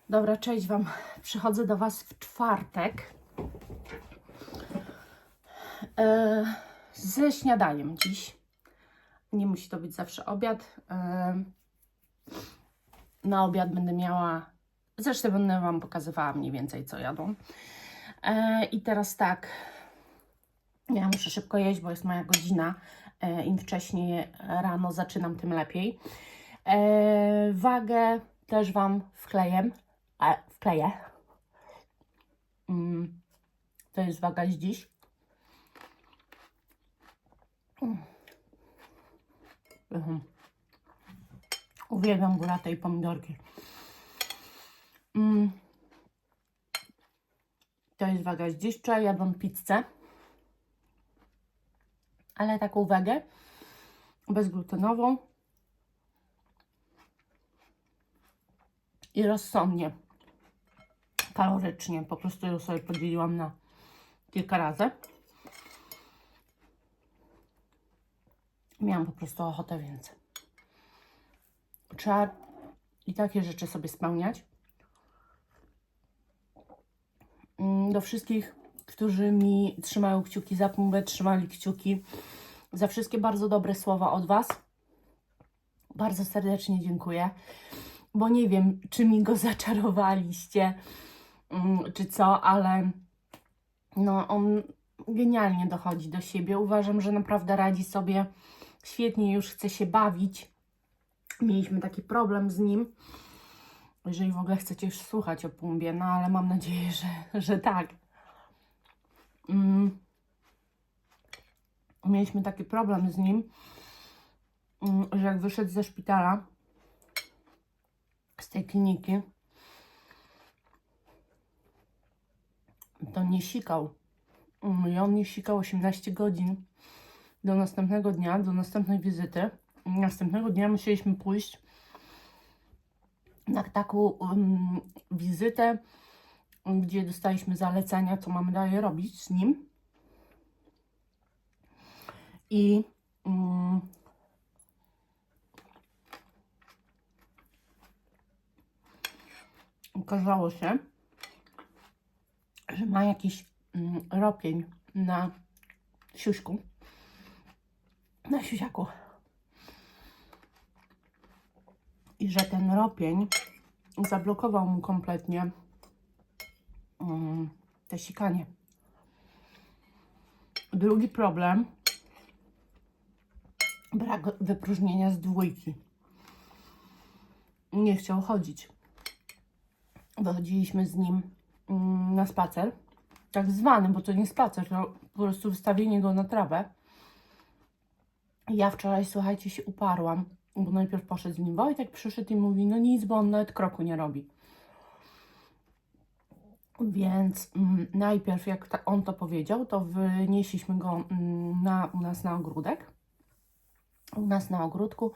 Dobra, cześć Wam. Przychodzę do Was w czwartek ze śniadaniem dziś. Nie musi to być zawsze obiad. Na obiad będę miała, zresztą będę Wam pokazywała mniej więcej, co jadą. I teraz tak, ja muszę szybko jeść, bo jest moja godzina. Im wcześniej rano zaczynam, tym lepiej. Wagę też Wam wkleję. To jest waga z dziś. Uwielbiam buratę i pomidorki. To jest waga z dziś. Wczoraj jadłam pizzę, ale taką wagę bezglutenową i rozsądnie, kalorycznie. Po prostu ją sobie podzieliłam na kilka razy. Miałam po prostu ochotę, więc trzeba i takie rzeczy sobie spełniać. Do wszystkich, którzy mi trzymają kciuki za Pumbę, trzymali kciuki za wszystkie bardzo dobre słowa od Was. Bardzo serdecznie dziękuję, bo nie wiem, czy mi go zaczarowaliście, czy co, ale no on genialnie dochodzi do siebie. Uważam, że naprawdę radzi sobie świetnie, już chce się bawić. Mieliśmy taki problem z nim, jeżeli w ogóle chcecie już słuchać o Pumbie, no ale mam nadzieję, że tak. Mieliśmy taki problem z nim, że jak wyszedł ze szpitala, z tej kliniki, to nie sikał. I on nie sikał 18 godzin do następnego dnia, do następnej wizyty. Następnego dnia musieliśmy pójść na taką wizytę, gdzie dostaliśmy zalecenia, co mamy dalej robić z nim. I okazało się, że ma jakiś ropień na siuśku, na siusiaku. I że ten ropień zablokował mu kompletnie te sikanie. Drugi problem, brak wypróżnienia z dwójki. Nie chciał chodzić. Wychodziliśmy z nim na spacer, tak zwany, bo to nie spacer, to po prostu wystawienie go na trawę. Ja wczoraj, słuchajcie, się uparłam, bo najpierw poszedł z nim Wojtek, przyszedł i mówi, no nic, bo on nawet kroku nie robi. Więc najpierw, jak on to powiedział, to wynieśliśmy go u nas na ogródek. U nas na ogródku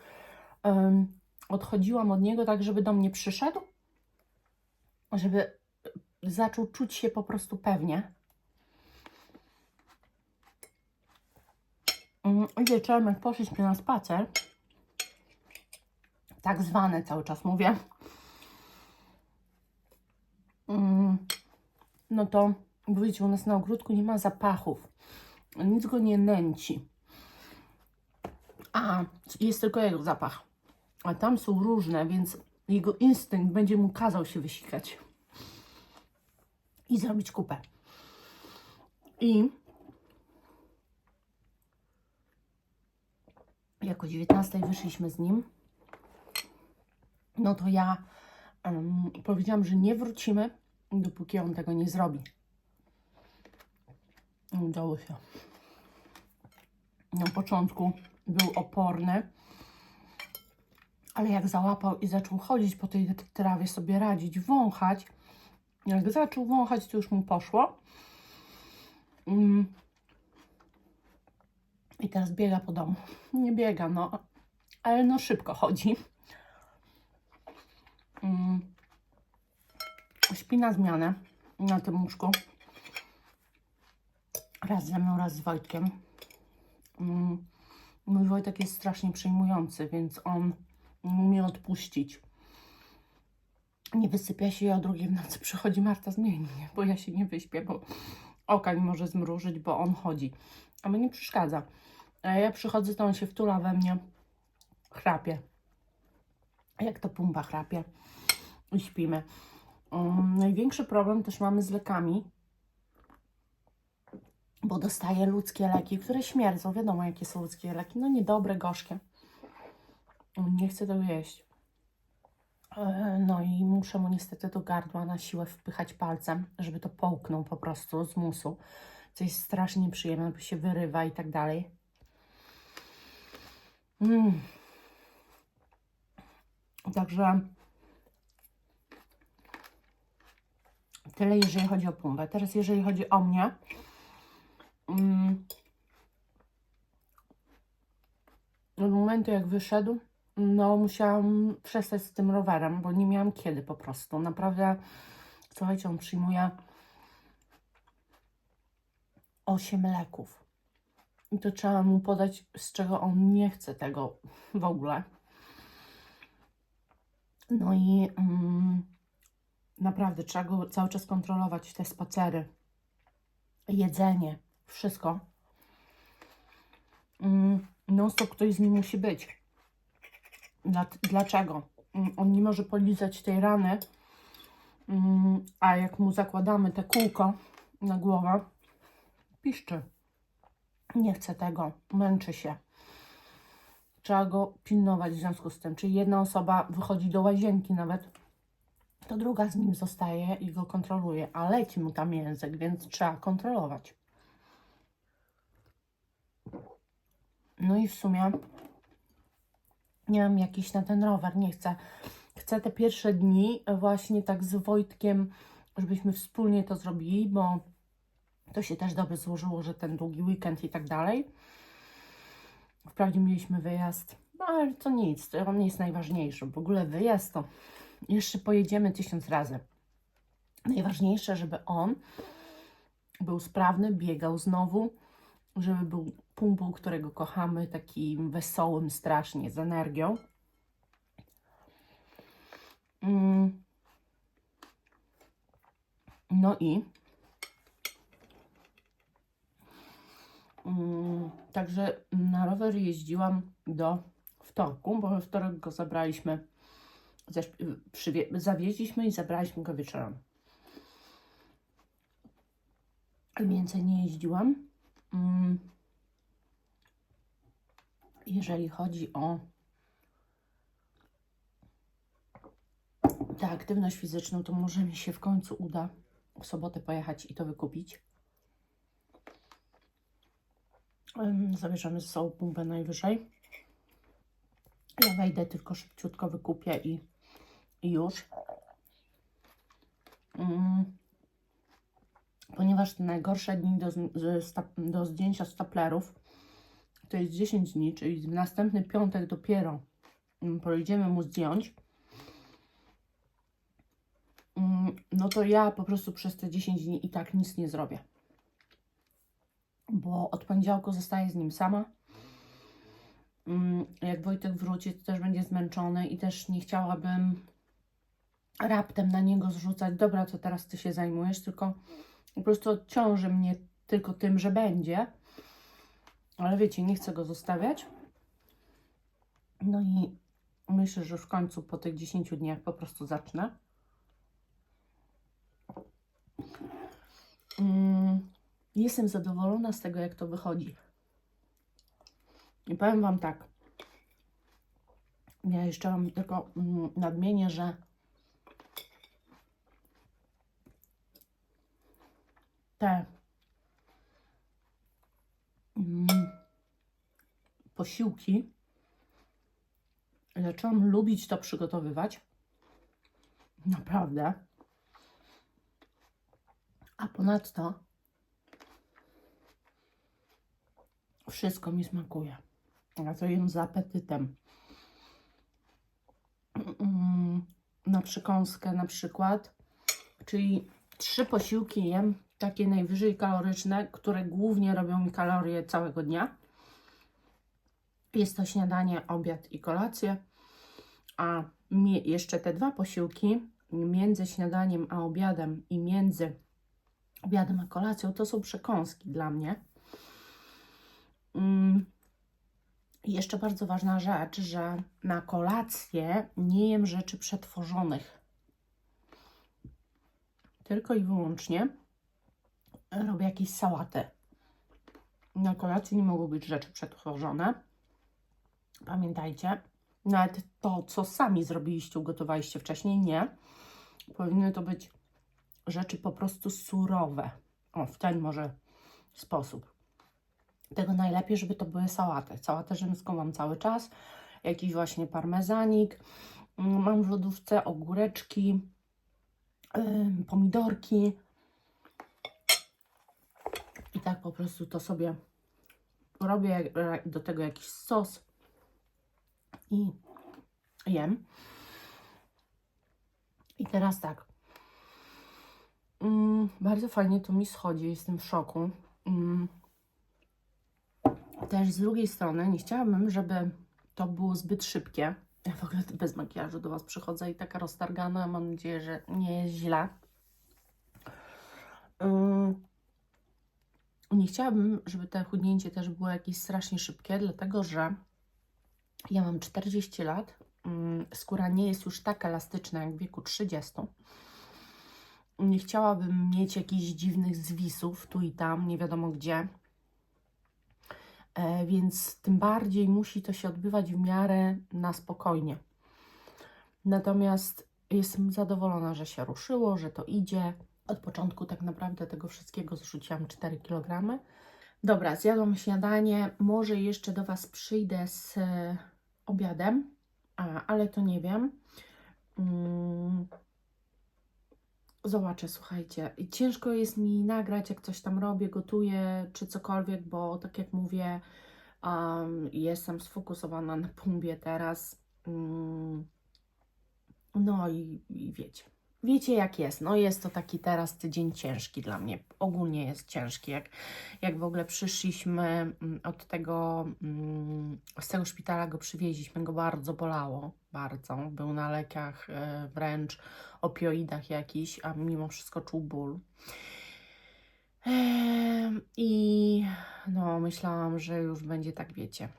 odchodziłam od niego tak, żeby do mnie przyszedł, żeby zaczął czuć się po prostu pewnie. I wieczorem, jak poszliśmy na spacer, tak zwany cały czas mówię, no to wiecie, u nas na ogródku nie ma zapachów, nic go nie nęci, a jest tylko jego zapach, a tam są różne, więc jego instynkt będzie mu kazał się wysikać i zrobić kupę. I jak o 19 wyszliśmy z nim, no to ja powiedziałam, że nie wrócimy, dopóki on tego nie zrobi. Udało się. Na początku był oporny, ale jak załapał i zaczął chodzić po tej trawie, sobie radzić, wąchać, jak zaczął wąchać, to już mu poszło. I teraz biega po domu. Nie biega, no, ale no szybko chodzi. Śpi na zmianę na tym łóżku. Raz ze mną, raz z Wojtkiem. Mój Wojtek jest strasznie przejmujący, więc on nie umie odpuścić. nie wysypia się i o 2 w nocy przychodzi Marta, zmieni mnie, bo ja się nie wyśpię, bo oka mi może zmrużyć, bo on chodzi. A mnie nie przeszkadza. A ja przychodzę, to on się wtula we mnie, chrapie. Jak to pumpa chrapie. I śpimy. Największy problem też mamy z lekami, bo dostaję ludzkie leki, które śmierdzą. Wiadomo, jakie są ludzkie leki. No niedobre, gorzkie. Nie chcę tego jeść. No i muszę mu niestety do gardła na siłę wpychać palcem, żeby to połknął po prostu z musu. Co jest strasznie nieprzyjemne, bo się wyrywa i tak dalej. Także tyle, jeżeli chodzi o pumbę. Teraz jeżeli chodzi o mnie, od momentu jak wyszedł, no musiałam przestać z tym rowerem, bo nie miałam kiedy po prostu. Naprawdę, słuchajcie, on przyjmuje 8 leków. I to trzeba mu podać, z czego on nie chce tego w ogóle. No i naprawdę trzeba go cały czas kontrolować, te spacery, jedzenie, wszystko. Non-stop ktoś z nim musi być. Dlaczego? On nie może polizać tej rany, a jak mu zakładamy te kółko na głowę, piszczy. Nie chce tego, męczy się. Trzeba go pilnować w związku z tym. Czyli jedna osoba wychodzi do łazienki nawet, to druga z nim zostaje i go kontroluje, a leci mu tam język, więc trzeba kontrolować. No i w sumie nie mam jakiś na ten rower, nie chcę. Chcę te pierwsze dni właśnie tak z Wojtkiem, żebyśmy wspólnie to zrobili, bo to się też dobrze złożyło, że ten długi weekend i tak dalej. Wprawdzie mieliśmy wyjazd, no ale to nic, to on jest najważniejszy. W ogóle wyjazd to jeszcze pojedziemy 1000 razy. Najważniejsze, żeby on był sprawny, biegał znowu, żeby był pumpą, którego kochamy, takim wesołym strasznie, z energią. No i także na rower jeździłam do wtorku, bo we wtorek go zabraliśmy, zawieźliśmy i zabraliśmy go wieczorem. Więcej nie jeździłam. Jeżeli chodzi o tę aktywność fizyczną, to może mi się w końcu uda w sobotę pojechać i to wykupić. Zabierzemy ze sobą pumpę najwyżej. Ja wejdę, tylko szybciutko wykupię i już. Ponieważ te najgorsze dni do zdjęcia staplerów to jest 10 dni, czyli w następny piątek dopiero pojedziemy mu zdjąć. No to ja po prostu przez te 10 dni i tak nic nie zrobię. Bo od poniedziałku zostaję z nim sama. Jak Wojtek wróci, to też będzie zmęczony i też nie chciałabym raptem na niego zrzucać. Dobra, to teraz ty się zajmujesz, tylko po prostu odciąży mnie tylko tym, że będzie. Ale wiecie, nie chcę go zostawiać. No i myślę, że w końcu po tych 10 dniach po prostu zacznę. Jestem zadowolona z tego, jak to wychodzi. I powiem Wam tak. Ja jeszcze Wam tylko nadmienię, że te posiłki zaczęłam lubić to przygotowywać. Naprawdę. A ponadto wszystko mi smakuje. Ja to jem z apetytem. Na przekąskę na przykład, czyli 3 posiłki jem, takie najwyżej kaloryczne, które głównie robią mi kalorie całego dnia. Jest to śniadanie, obiad i kolację, a jeszcze te 2 posiłki między śniadaniem a obiadem i między obiadem a kolacją, to są przekąski dla mnie. I jeszcze bardzo ważna rzecz, że na kolację nie jem rzeczy przetworzonych. Tylko i wyłącznie robię jakieś sałaty. Na kolacji nie mogą być rzeczy przetworzone. Pamiętajcie, nawet to, co sami zrobiliście, ugotowaliście wcześniej, nie. Powinny to być rzeczy po prostu surowe. O, w ten może sposób. Tego najlepiej, żeby to były sałaty. Sałatę rzymską mam cały czas. Jakiś właśnie parmezanik. Mam w lodówce ogóreczki, pomidorki. I tak po prostu to sobie robię. Do tego jakiś sos i jem. I teraz tak. Bardzo fajnie to mi schodzi. Jestem w szoku. Też z drugiej strony nie chciałabym, żeby to było zbyt szybkie. Ja w ogóle bez makijażu do Was przychodzę i taka roztargana. Mam nadzieję, że nie jest źle. Nie chciałabym, żeby to chudnięcie też było jakieś strasznie szybkie, dlatego że ja mam 40 lat. Skóra nie jest już tak elastyczna jak w wieku 30. Nie chciałabym mieć jakichś dziwnych zwisów tu i tam, nie wiadomo gdzie. Więc tym bardziej musi to się odbywać w miarę na spokojnie. Natomiast jestem zadowolona, że się ruszyło, że to idzie. Od początku tak naprawdę tego wszystkiego zrzuciłam 4 kg. Dobra, zjadłam śniadanie. Może jeszcze do Was przyjdę z obiadem, ale to nie wiem. Zobaczę, słuchajcie. Ciężko jest mi nagrać, jak coś tam robię, gotuję, czy cokolwiek, bo tak jak mówię, jestem sfokusowana na pumbie teraz. No i wiecie. Wiecie jak jest. No jest to taki teraz tydzień ciężki dla mnie. Ogólnie jest ciężki. Jak w ogóle przyszliśmy od tego, z tego szpitala go przywieźliśmy, go bardzo bolało. Bardzo. Był na lekach, wręcz opioidach jakiś, a mimo wszystko czuł ból. I no myślałam, że już będzie tak, wiecie,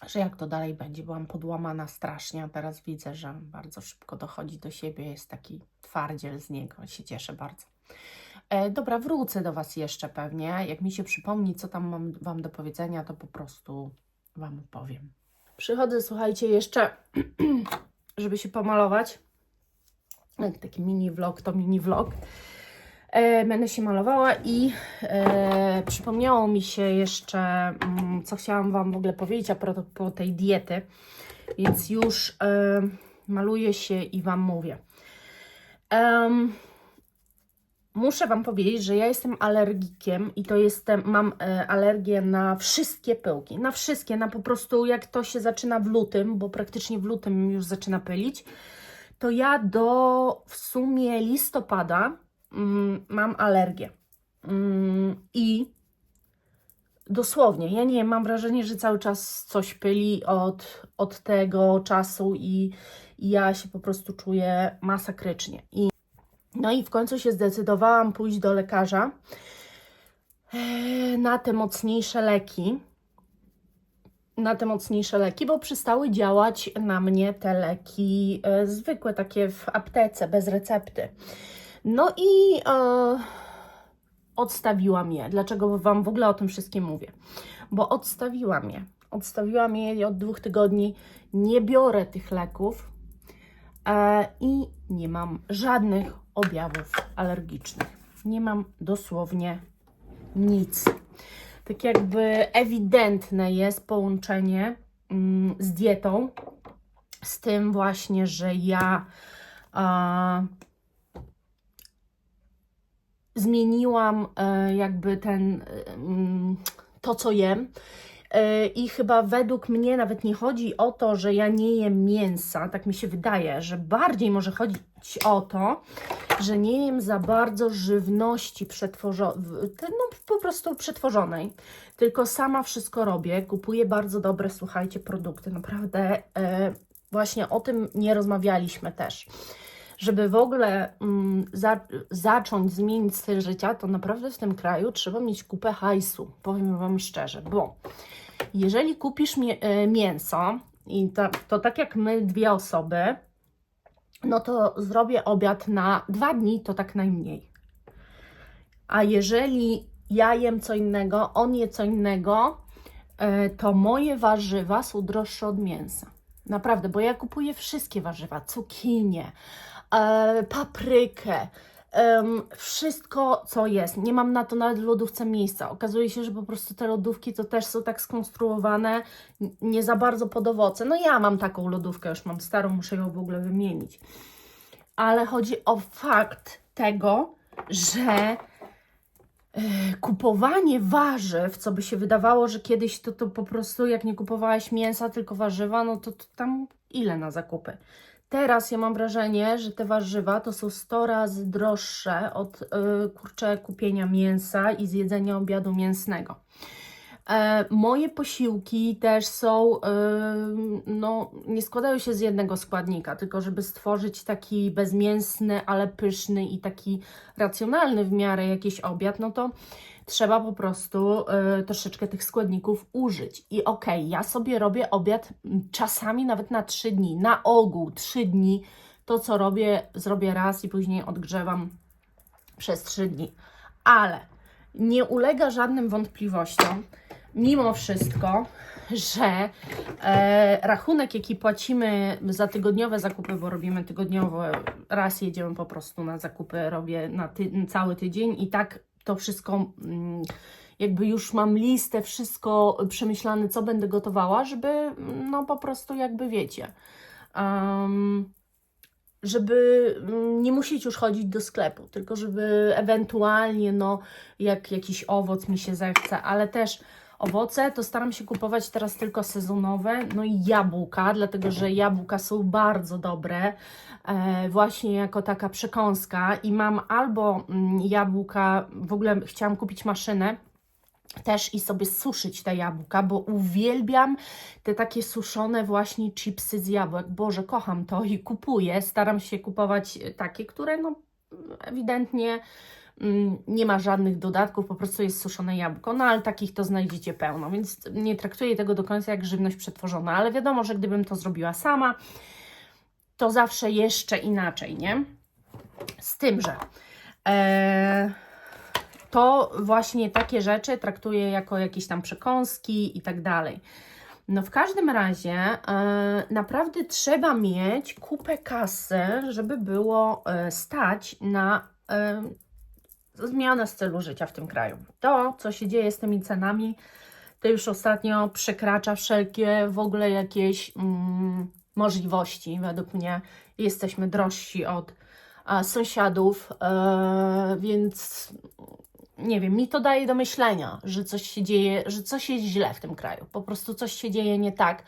że jak to dalej będzie. Byłam podłamana strasznie, a teraz widzę, że bardzo szybko dochodzi do siebie, jest taki twardziel z niego, się cieszę bardzo. Dobra, wrócę do Was jeszcze pewnie, jak mi się przypomni, co tam mam Wam do powiedzenia, to po prostu Wam powiem. Przychodzę, słuchajcie, jeszcze, żeby się pomalować, taki mini vlog, to mini vlog. Będę się malowała i przypomniało mi się jeszcze, co chciałam Wam w ogóle powiedzieć a propos tej diety, więc już maluję się i Wam mówię. Muszę Wam powiedzieć, że ja jestem alergikiem i to mam alergię na wszystkie pyłki, na wszystkie, na po prostu jak to się zaczyna w lutym, bo praktycznie w lutym już zaczyna pylić, to ja do w sumie listopada mam alergię. I dosłownie, ja nie wiem, mam wrażenie, że cały czas coś pyli od tego czasu i ja się po prostu czuję masakrycznie. No i w końcu się zdecydowałam pójść do lekarza na te mocniejsze leki. Bo przestały działać na mnie te leki zwykłe, takie w aptece, bez recepty. No i odstawiłam je. Dlaczego Wam w ogóle o tym wszystkim mówię? Bo odstawiłam je. Odstawiłam je i od 2 tygodni nie biorę tych leków i nie mam żadnych objawów alergicznych. Nie mam dosłownie nic. Tak jakby ewidentne jest połączenie z dietą, z tym właśnie, że ja zmieniłam jakby to, co jem. I chyba według mnie nawet nie chodzi o to, że ja nie jem mięsa, tak mi się wydaje, że bardziej może chodzić o to, że nie jem za bardzo żywności po prostu przetworzonej, tylko sama wszystko robię, kupuję bardzo dobre, słuchajcie, produkty, naprawdę właśnie o tym nie rozmawialiśmy też, żeby w ogóle zacząć zmienić styl życia, to naprawdę w tym kraju trzeba mieć kupę hajsu, powiem Wam szczerze, bo jeżeli kupisz mięso, i to tak jak my, 2 osoby, no to zrobię obiad na 2 dni, to tak najmniej. A jeżeli ja jem co innego, on je co innego, to moje warzywa są droższe od mięsa. Naprawdę, bo ja kupuję wszystkie warzywa, cukinię, paprykę, wszystko co jest. Nie mam na to nawet w lodówce miejsca. Okazuje się, że po prostu te lodówki to też są tak skonstruowane nie za bardzo pod owoce. No ja mam taką lodówkę, już mam starą, muszę ją w ogóle wymienić. Ale chodzi o fakt tego, że kupowanie warzyw, co by się wydawało, że kiedyś to po prostu jak nie kupowałaś mięsa, tylko warzywa, no to tam ile na zakupy. Teraz ja mam wrażenie, że te warzywa to są 100 razy droższe od kupienia mięsa i zjedzenia obiadu mięsnego. Moje posiłki też są, no, nie składają się z jednego składnika, tylko żeby stworzyć taki bezmięsny, ale pyszny i taki racjonalny w miarę jakiś obiad, no to trzeba po prostu troszeczkę tych składników użyć. I okej, ja sobie robię obiad czasami nawet na 3 dni, na ogół 3 dni. To co robię, zrobię raz i później odgrzewam przez 3 dni. Ale nie ulega żadnym wątpliwościom, mimo wszystko, że rachunek, jaki płacimy za tygodniowe zakupy, bo robimy tygodniowo, raz jedziemy po prostu na zakupy, robię na cały tydzień i tak to wszystko, jakby już mam listę, wszystko przemyślane, co będę gotowała, żeby, no po prostu jakby wiecie, żeby nie musieć już chodzić do sklepu, tylko żeby ewentualnie, no, jak jakiś owoc mi się zechce, ale też owoce to staram się kupować teraz tylko sezonowe, no i jabłka, dlatego że jabłka są bardzo dobre, właśnie jako taka przekąska i mam albo jabłka, w ogóle chciałam kupić maszynę, też i sobie suszyć te jabłka, bo uwielbiam te takie suszone właśnie chipsy z jabłek. Boże, kocham to i kupuję. Staram się kupować takie, które no ewidentnie nie ma żadnych dodatków, po prostu jest suszone jabłko, no ale takich to znajdziecie pełno, więc nie traktuję tego do końca jak żywność przetworzona, ale wiadomo, że gdybym to zrobiła sama, to zawsze jeszcze inaczej, nie? Z tym, że to właśnie takie rzeczy traktuję jako jakieś tam przekąski i tak dalej. No w każdym razie naprawdę trzeba mieć kupę kasy, żeby było stać na zmianę stylu życia w tym kraju. To, co się dzieje z tymi cenami, to już ostatnio przekracza wszelkie w ogóle jakieś możliwości. Według mnie jesteśmy drożsi od sąsiadów, więc nie wiem, mi to daje do myślenia, że coś się dzieje, że coś jest źle w tym kraju. Po prostu coś się dzieje nie tak,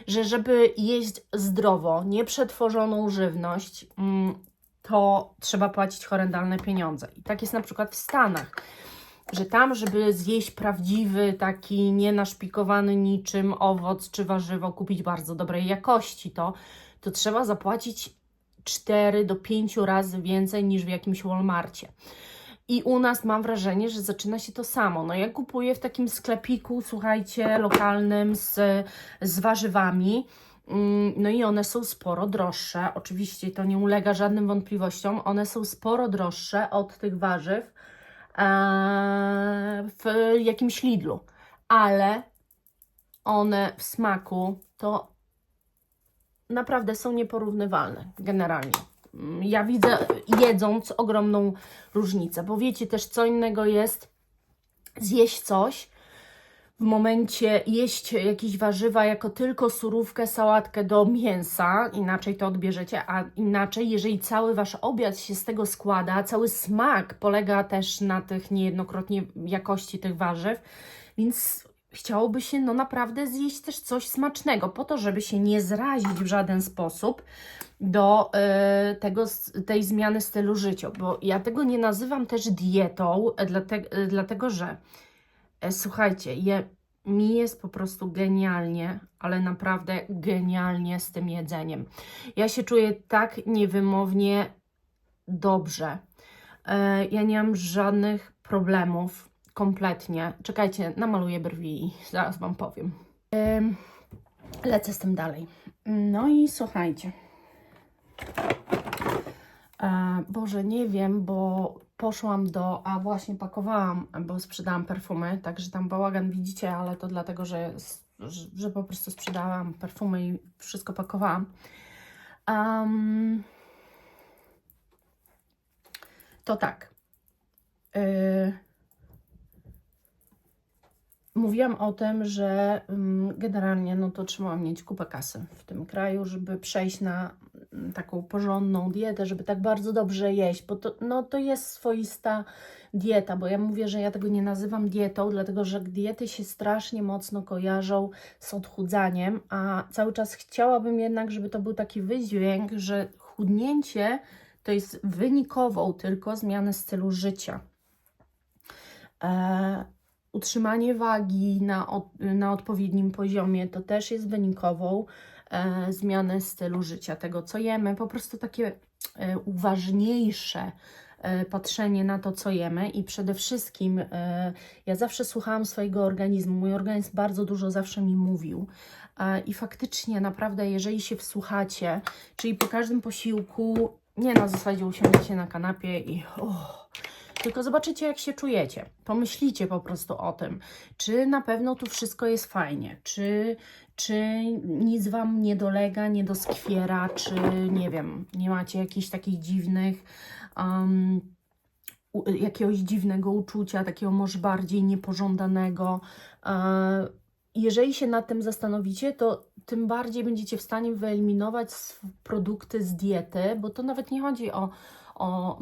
że żeby jeść zdrowo, nieprzetworzoną żywność, to trzeba płacić horrendalne pieniądze. I tak jest na przykład w Stanach, że tam, żeby zjeść prawdziwy, taki nienaszpikowany niczym owoc czy warzywo, kupić bardzo dobrej jakości, to trzeba zapłacić 4 do 5 razy więcej niż w jakimś Walmarcie. I u nas mam wrażenie, że zaczyna się to samo. No ja kupuję w takim sklepiku, słuchajcie, lokalnym z warzywami. No i one są sporo droższe. Oczywiście to nie ulega żadnym wątpliwościom. One są sporo droższe od tych warzyw w jakimś Lidlu. Ale one w smaku to naprawdę są nieporównywalne generalnie. Ja widzę, jedząc, ogromną różnicę, bo wiecie też, co innego jest zjeść coś, w momencie jeść jakieś warzywa jako tylko surówkę, sałatkę do mięsa, inaczej to odbierzecie, a inaczej, jeżeli cały Wasz obiad się z tego składa, cały smak polega też na tych niejednokrotnie jakości tych warzyw, więc chciałoby się no naprawdę zjeść też coś smacznego, po to, żeby się nie zrazić w żaden sposób do tej zmiany stylu życia, bo ja tego nie nazywam też dietą, dlatego że słuchajcie, mi jest po prostu genialnie, ale naprawdę genialnie z tym jedzeniem. Ja się czuję tak niewymownie dobrze. Ja nie mam żadnych problemów, kompletnie. Czekajcie, namaluję brwi i zaraz Wam powiem. Lecę z tym dalej. No i słuchajcie. Boże, nie wiem, bo poszłam a właśnie pakowałam, bo sprzedałam perfumy, także tam bałagan widzicie, ale to dlatego, że po prostu sprzedałam perfumy i wszystko pakowałam. To tak. Mówiłam o tym, że generalnie no to trzeba mieć kupę kasy w tym kraju, żeby przejść na taką porządną dietę, żeby tak bardzo dobrze jeść, bo to jest swoista dieta, bo ja mówię, że ja tego nie nazywam dietą, dlatego że diety się strasznie mocno kojarzą z odchudzaniem, a cały czas chciałabym jednak, żeby to był taki wydźwięk, że chudnięcie to jest wynikową tylko zmiany stylu życia. Utrzymanie wagi na odpowiednim poziomie to też jest wynikową zmiany stylu życia, tego co jemy, po prostu takie uważniejsze patrzenie na to, co jemy i przede wszystkim ja zawsze słuchałam swojego organizmu, mój organizm bardzo dużo zawsze mi mówił i faktycznie naprawdę, jeżeli się wsłuchacie, czyli po każdym posiłku, nie na zasadzie usiądziecie na kanapie i tylko zobaczycie, jak się czujecie. Pomyślicie po prostu o tym, czy na pewno tu wszystko jest fajnie, czy nic Wam nie dolega, nie doskwiera, czy nie wiem, nie macie jakichś takich dziwnych, jakiegoś dziwnego uczucia, takiego może bardziej niepożądanego. Jeżeli się nad tym zastanowicie, to tym bardziej będziecie w stanie wyeliminować produkty z diety, bo to nawet nie chodzi o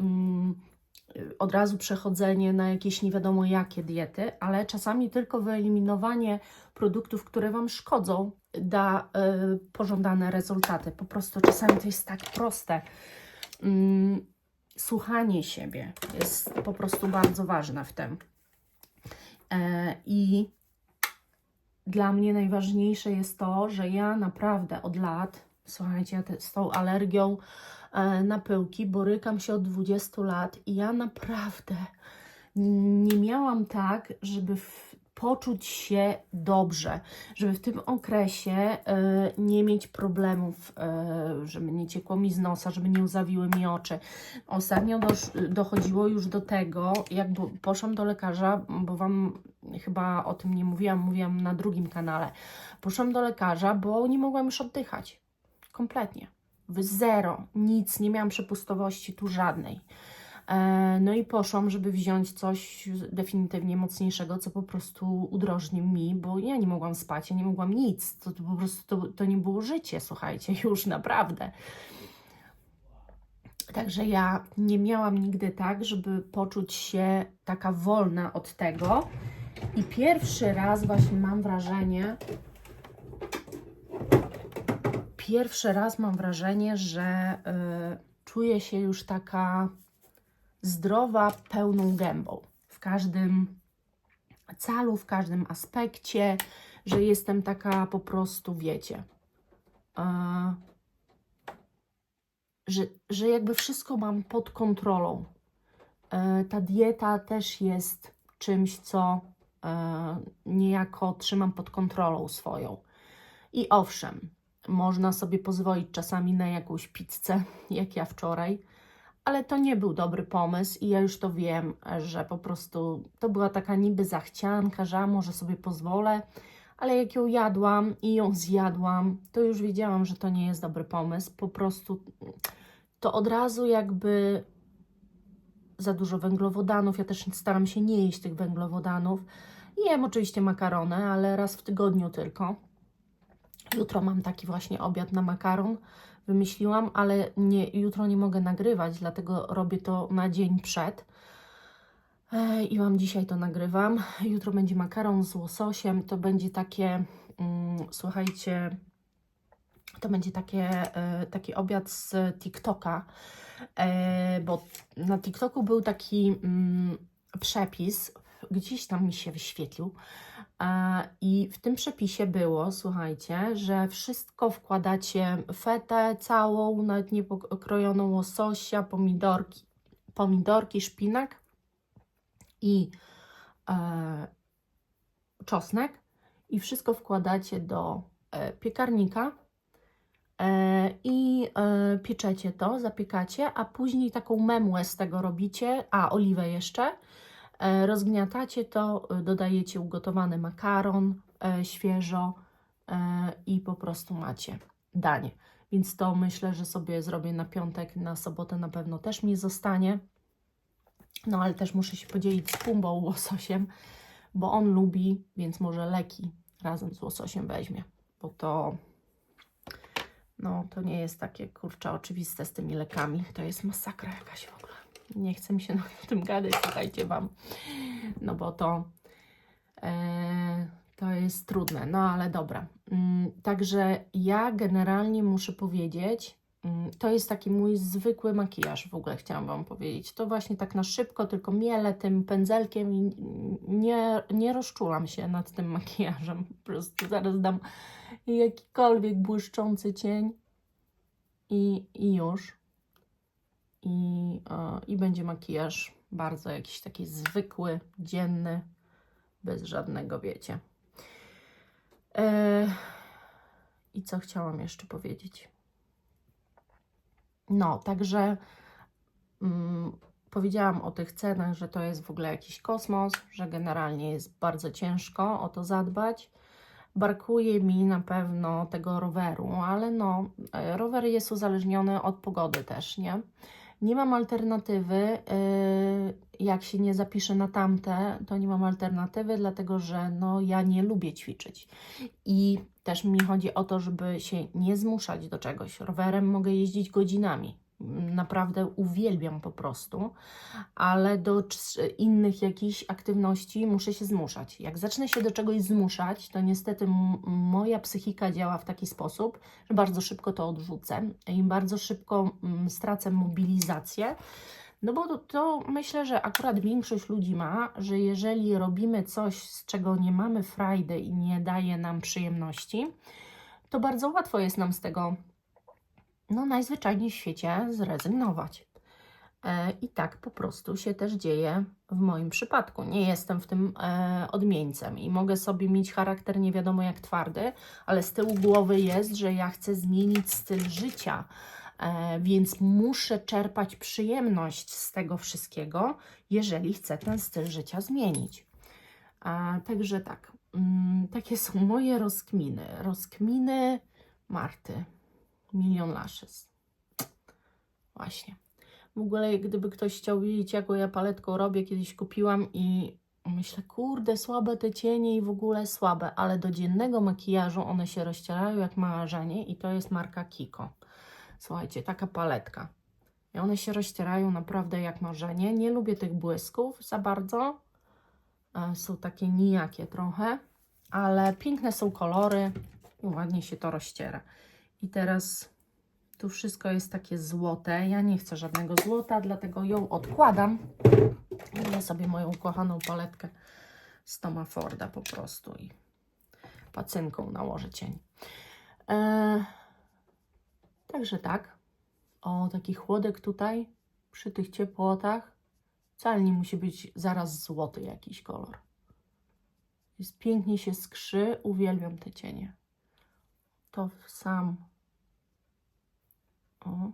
od razu przechodzenie na jakieś nie wiadomo jakie diety, ale czasami tylko wyeliminowanie produktów, które Wam szkodzą, da pożądane rezultaty. Po prostu czasami to jest tak proste. Słuchanie siebie jest po prostu bardzo ważne w tym. I dla mnie najważniejsze jest to, że ja naprawdę od lat, słuchajcie, z tą alergią na pyłki borykam się od 20 lat i ja naprawdę nie miałam tak, żeby poczuć się dobrze, żeby w tym okresie nie mieć problemów, żeby nie ciekło mi z nosa, żeby nie łzawiły mi oczy. Ostatnio dochodziło już do tego, jak poszłam do lekarza, bo Wam chyba o tym nie mówiłam na drugim kanale. Poszłam do lekarza, bo nie mogłam już oddychać. Kompletnie. Zero. Nic. Nie miałam przepustowości tu żadnej. No i poszłam, żeby wziąć coś definitywnie mocniejszego, co po prostu udrożni mi, bo ja nie mogłam spać, ja nie mogłam nic. To po prostu to nie było życie, słuchajcie, już naprawdę. Także ja nie miałam nigdy tak, żeby poczuć się taka wolna od tego. I pierwszy raz właśnie mam wrażenie, że czuję się już taka zdrowa, pełną gębą. W każdym calu, w każdym aspekcie, że jestem taka po prostu, wiecie, że jakby wszystko mam pod kontrolą. Ta dieta też jest czymś, co niejako trzymam pod kontrolą swoją. I owszem, można sobie pozwolić czasami na jakąś pizzę, jak ja wczoraj, ale to nie był dobry pomysł i ja już to wiem, że po prostu to była taka niby zachcianka, że może sobie pozwolę, ale jak ją jadłam i ją zjadłam, to już wiedziałam, że to nie jest dobry pomysł. Po prostu to od razu jakby za dużo węglowodanów. Ja też staram się nie jeść tych węglowodanów. Jem oczywiście makarony, ale raz w tygodniu tylko. Jutro mam taki właśnie obiad na makaron. Wymyśliłam, ale jutro nie mogę nagrywać, dlatego robię to na dzień przed. I Wam dzisiaj to nagrywam. Jutro będzie makaron z łososiem. To będzie takie, słuchajcie, to będzie taki obiad z TikToka, bo na TikToku był taki przepis, gdzieś tam mi się wyświetlił, I w tym przepisie było, słuchajcie, że wszystko wkładacie, fetę całą, nawet nie pokrojoną, łososia, pomidorki, szpinak i czosnek i wszystko wkładacie do piekarnika i pieczecie to, zapiekacie, a później taką memłę z tego robicie, oliwę jeszcze, rozgniatacie to, dodajecie ugotowany makaron świeżo i po prostu macie danie. Więc to myślę, że sobie zrobię na piątek, na sobotę na pewno też mi zostanie. No ale też muszę się podzielić z Pumbą łososiem, bo on lubi, więc może leki razem z łososiem weźmie, bo to no to nie jest takie, kurczę, oczywiste z tymi lekami. To jest masakra jakaś w ogóle. Nie chcę mi się na tym gadać, słuchajcie Wam, no bo to jest trudne, no ale dobra. Także ja generalnie muszę powiedzieć, to jest taki mój zwykły makijaż, w ogóle chciałam Wam powiedzieć. To właśnie tak na szybko, tylko mielę tym pędzelkiem i nie rozczulam się nad tym makijażem. Po prostu zaraz dam jakikolwiek błyszczący cień i już. I będzie makijaż bardzo jakiś taki zwykły, dzienny, bez żadnego, wiecie. I co chciałam jeszcze powiedzieć? No, także powiedziałam o tych cenach, że to jest w ogóle jakiś kosmos, że generalnie jest bardzo ciężko o to zadbać. Brakuje mi na pewno tego roweru, ale no, rower jest uzależniony od pogody też, nie? Nie mam alternatywy, jak się nie zapiszę na tamte, to nie mam alternatywy, dlatego że no, ja nie lubię ćwiczyć. I też mi chodzi o to, żeby się nie zmuszać do czegoś. Rowerem mogę jeździć godzinami. Naprawdę uwielbiam po prostu, ale do innych jakichś aktywności muszę się zmuszać. Jak zacznę się do czegoś zmuszać, to niestety moja psychika działa w taki sposób, że bardzo szybko to odrzucę i bardzo szybko stracę mobilizację. No bo to myślę, że akurat większość ludzi ma, że jeżeli robimy coś, z czego nie mamy frajdy i nie daje nam przyjemności, to bardzo łatwo jest nam z tego no najzwyczajniej w świecie zrezygnować. I tak po prostu się też dzieje w moim przypadku. Nie jestem w tym odmieńcem i mogę sobie mieć charakter nie wiadomo jak twardy, ale z tyłu głowy jest, że ja chcę zmienić styl życia, więc muszę czerpać przyjemność z tego wszystkiego, jeżeli chcę ten styl życia zmienić. Także tak, takie są moje rozkminy. Rozkminy Marty. Milion Lashes. Właśnie. W ogóle gdyby ktoś chciał wiedzieć, jaką ja paletką robię, kiedyś kupiłam i myślę, kurde, słabe te cienie i w ogóle słabe, ale do dziennego makijażu one się rozcierają jak marzenie i to jest marka Kiko. Słuchajcie, taka paletka. I one się rozcierają naprawdę jak marzenie. Nie lubię tych błysków za bardzo. Są takie nijakie trochę, ale piękne są kolory i ładnie się to rozciera. I teraz tu wszystko jest takie złote. Ja nie chcę żadnego złota, dlatego ją odkładam. Ja sobie moją ukochaną paletkę z Toma Forda po prostu i pacynką nałożę cień. Także tak. O, taki chłodek tutaj przy tych ciepłotach. Wcale nie musi być zaraz złoty jakiś kolor. Jest pięknie się skrzy. Uwielbiam te cienie. To sam. O.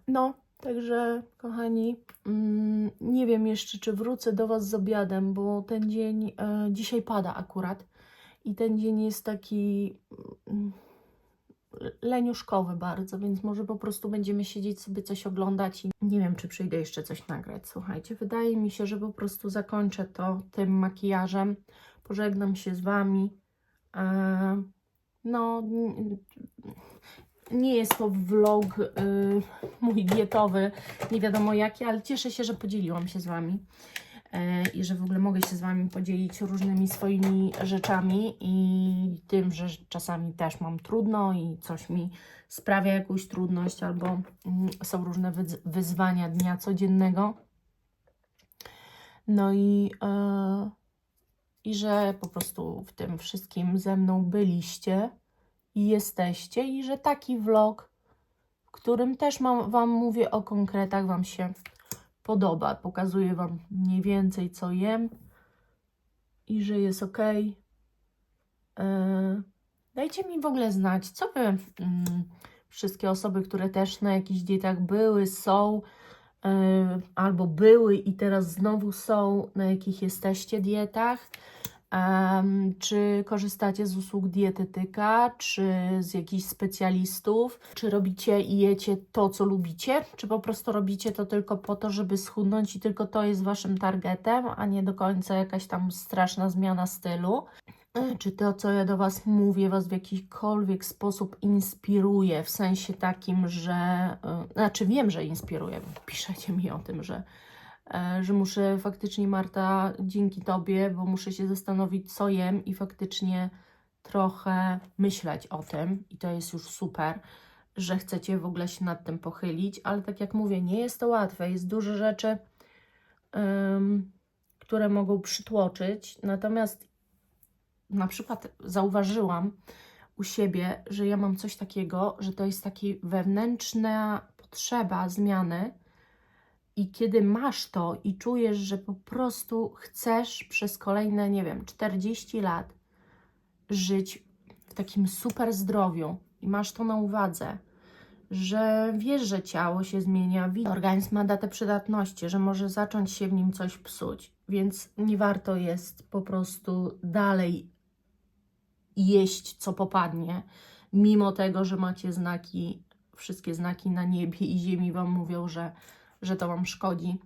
No, także kochani, nie wiem jeszcze, czy wrócę do Was z obiadem, bo ten dzień, dzisiaj pada akurat i ten dzień jest taki leniuszkowy bardzo, więc może po prostu będziemy siedzieć sobie coś oglądać i nie wiem, czy przyjdę jeszcze coś nagrać. Słuchajcie, wydaje mi się, że po prostu zakończę to tym makijażem, pożegnam się z Wami. No, nie jest to vlog mój dietowy, nie wiadomo jaki, ale cieszę się, że podzieliłam się z Wami i że w ogóle mogę się z Wami podzielić różnymi swoimi rzeczami i tym, że czasami też mam trudno i coś mi sprawia jakąś trudność albo są różne wyzwania dnia codziennego. No i że po prostu w tym wszystkim ze mną byliście i jesteście i że taki vlog, w którym też Wam mówię o konkretach, Wam się podoba. Pokazuję Wam mniej więcej, co jem i że jest ok. Dajcie mi w ogóle znać, co Wy, wszystkie osoby, które też na jakichś dietach były, są, albo były i teraz znowu są, na jakich jesteście dietach. Czy korzystacie z usług dietetyka, czy z jakichś specjalistów, czy robicie i jecie to, co lubicie, czy po prostu robicie to tylko po to, żeby schudnąć i tylko to jest Waszym targetem, a nie do końca jakaś tam straszna zmiana stylu. Czy to, co ja do Was mówię, Was w jakikolwiek sposób inspiruje, w sensie takim, że, znaczy wiem, że inspiruje, piszecie mi o tym, że muszę faktycznie, Marta, dzięki Tobie, bo muszę się zastanowić, co jem i faktycznie trochę myśleć o tym i to jest już super, że chcecie w ogóle się nad tym pochylić, ale tak jak mówię, nie jest to łatwe, jest dużo rzeczy, które mogą przytłoczyć, natomiast na przykład zauważyłam u siebie, że ja mam coś takiego, że to jest taka wewnętrzna potrzeba zmiany i kiedy masz to i czujesz, że po prostu chcesz przez kolejne, nie wiem, 40 lat żyć w takim super zdrowiu i masz to na uwadze, że wiesz, że ciało się zmienia, organizm ma datę przydatności, że może zacząć się w nim coś psuć, więc nie warto jest po prostu dalej jeść, co popadnie, mimo tego, że macie znaki, wszystkie znaki na niebie i ziemi Wam mówią, że to Wam szkodzi.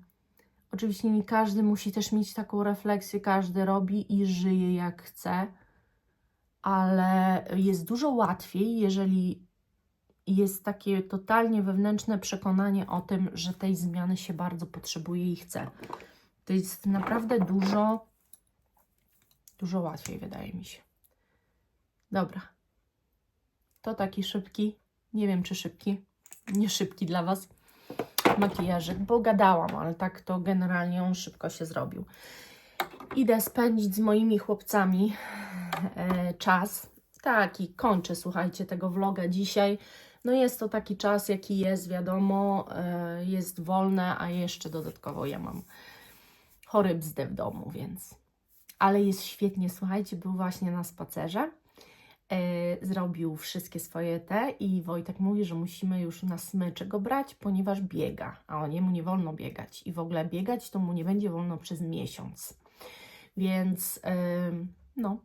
Oczywiście nie każdy musi też mieć taką refleksję, każdy robi i żyje jak chce, ale jest dużo łatwiej, jeżeli jest takie totalnie wewnętrzne przekonanie o tym, że tej zmiany się bardzo potrzebuje i chce. To jest naprawdę dużo łatwiej, wydaje mi się. Dobra. To taki szybki, nie wiem czy szybki, nie szybki dla Was, makijażyk, bo gadałam, ale tak to generalnie on szybko się zrobił. Idę spędzić z moimi chłopcami czas. Tak, i kończę, słuchajcie, tego vloga dzisiaj. No jest to taki czas, jaki jest, wiadomo, jest wolne, a jeszcze dodatkowo ja mam chory bzdę w domu, więc... Ale jest świetnie, słuchajcie, był właśnie na spacerze. Zrobił wszystkie swoje te i Wojtek mówi, że musimy już na smyczy go brać, ponieważ biega, a jemu nie wolno biegać i w ogóle biegać to mu nie będzie wolno przez miesiąc, więc no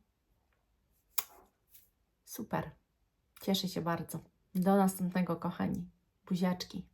super, cieszę się bardzo. Do następnego, kochani, buziaczki.